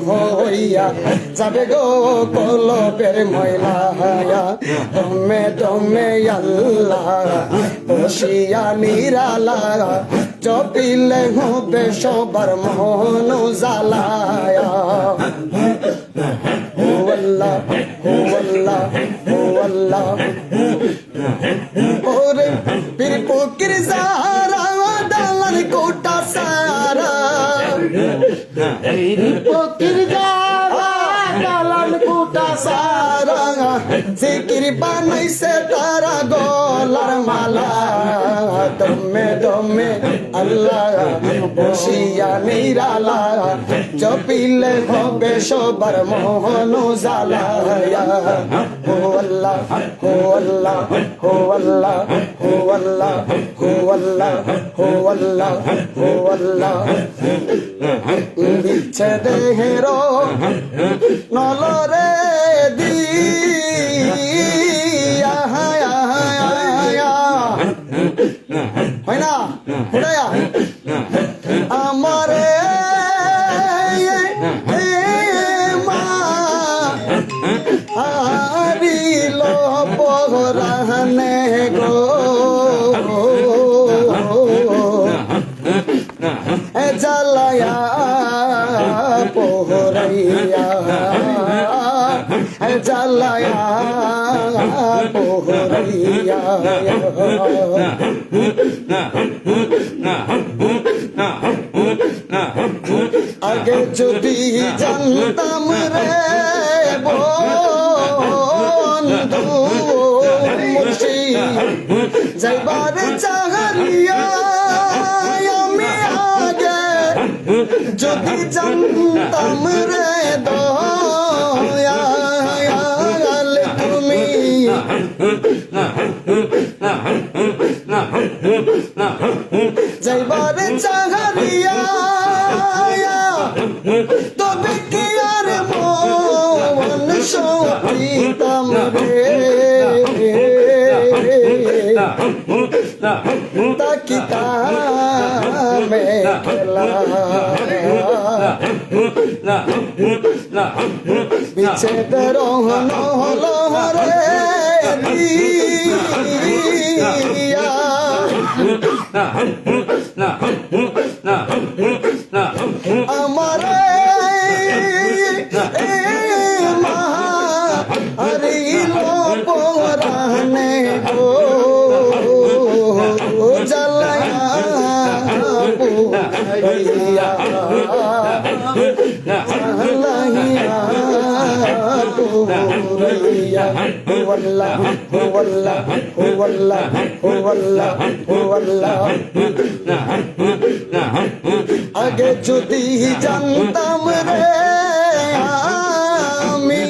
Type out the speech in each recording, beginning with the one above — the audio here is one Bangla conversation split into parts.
হইয়া যাবে গো কলবের ময়লা দমে দমে আল্লাহ বসিয়া নিরালা জপিলে হবে সবার মন জ্বালায়া ও আল্লাহ ও আল্লাহ ও আল্লাহ ওরে পীর ফকির যারা দালান কোটা সারা পীর ফকির যারা দালান কোটা সারা জিকির বানাইছে তারা গলার মালা দমে দমে আল্লাহ বসিয়া নিরালা জপিলে হবে সবার মোহন জ্বালায়া ও আল্লাহ ও আল্লাহ ও আল্লাহ ও আল্লাহ ও আল্লাহ ও আল্লাহ ও আল্লাহ দিচ্ছে দেহের নলরে দিয়া হয় না হুড়ায়া আমারে মা হারিল পরানে গো জ্বালায়া পোহরাইয়া জ্বালায়া পোহরাইয়া আগে যদি জানতাম রে বন্ধু মুর্শিদ যাইবার চাহরিয়া আমি আগে যদি জানতাম রে দয়াল তুমি যাইবার চাহরিয়া তবে কি আর মন সপিতাম রে তাকিতা মে খেলা বিচ্ছেদ রহন হলো রে দিয়া আমারে মা হরিল পরানে গো জ্বালায়া পুরাইয়া জ্বালায়া পুরাইয়া ও আল্লাহ ও আল্লাহ ও আল্লাহ ও আল্লাহ ও আল্লাহ আগে যদি জানতাম রে আমি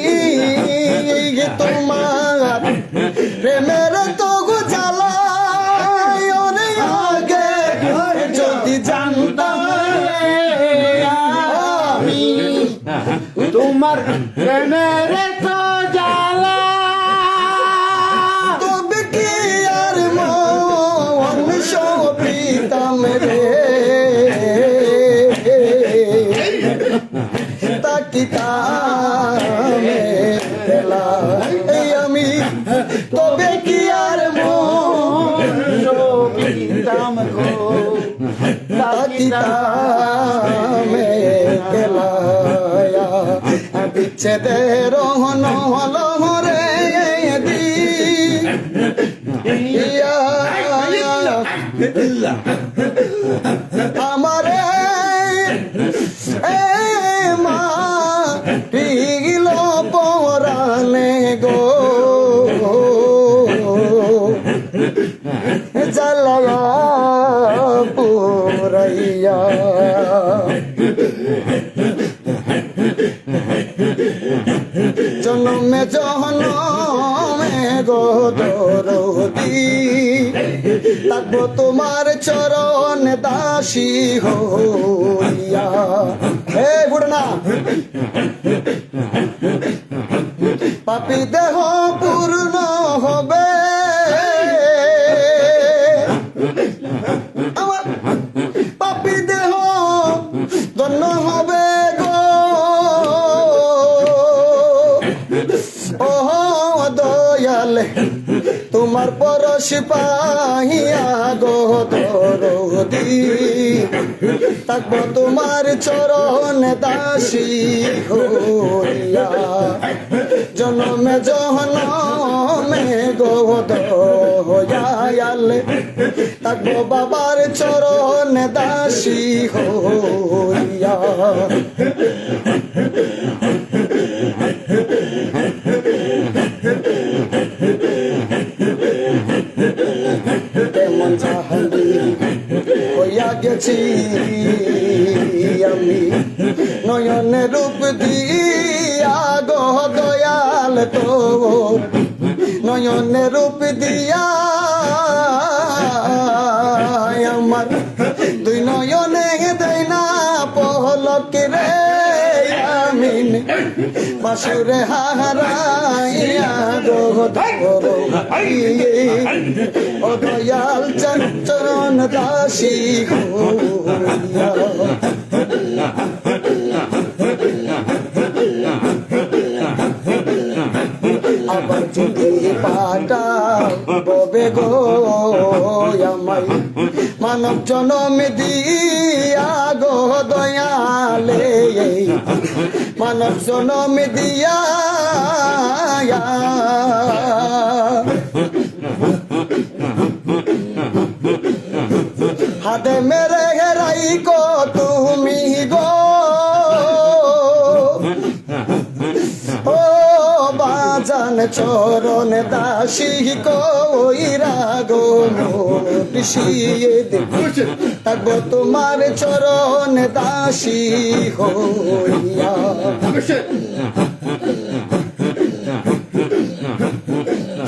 তোমার প্রেমের তো জ্বালায় আগে যদি জানতাম আমি তোমার প্রেমের তো জ্বালা তবে কি আর মন সপিতাম রে তাকিতামে খেলা আমি তবে কি আর মন সপিতাম গো তাকিতামে খেলা বিচ্ছেদের রহন হলো রে আমারে মা পিল পরানে গো জ্বালায়া পুরাইয়া জনমে জনমে গো দরদি থাকবো তোমার চরণ দাসী হইয়া হে বুড়না পাপী দেহ পূর্ণ হবে আমার পাপী দেহ ধন্য হবে গো পাহিয়া গো দরদি থাকবো তোমার চরণ দাসী হইয়া জনমে জনমে গো দয়াল থাকবো বাবার চরণ দাসী হইয়া কেমন জাহালি হইয়া গেছি আমি নয়নে রূপ দিয়া গো দয়াল তো নয়নে রূপ দিয়া আমার দুই নয়নে দেয় না পহলক রে আমিন বাসুরে হারাইয়া গো ও দয়াল চঞ্চন দাসী হইয়া আবার যদি পাঠাও ববে গো আমায় মানব জনম দিয়া গো দয়ালে মানব জনম দিয়া হাতে মেরে হেরাই কো তুমি গো ও বাজান চরণ দাসী কইরা গো পিছিয়ে থাকবো তোমার চরণ দাসী হইয়া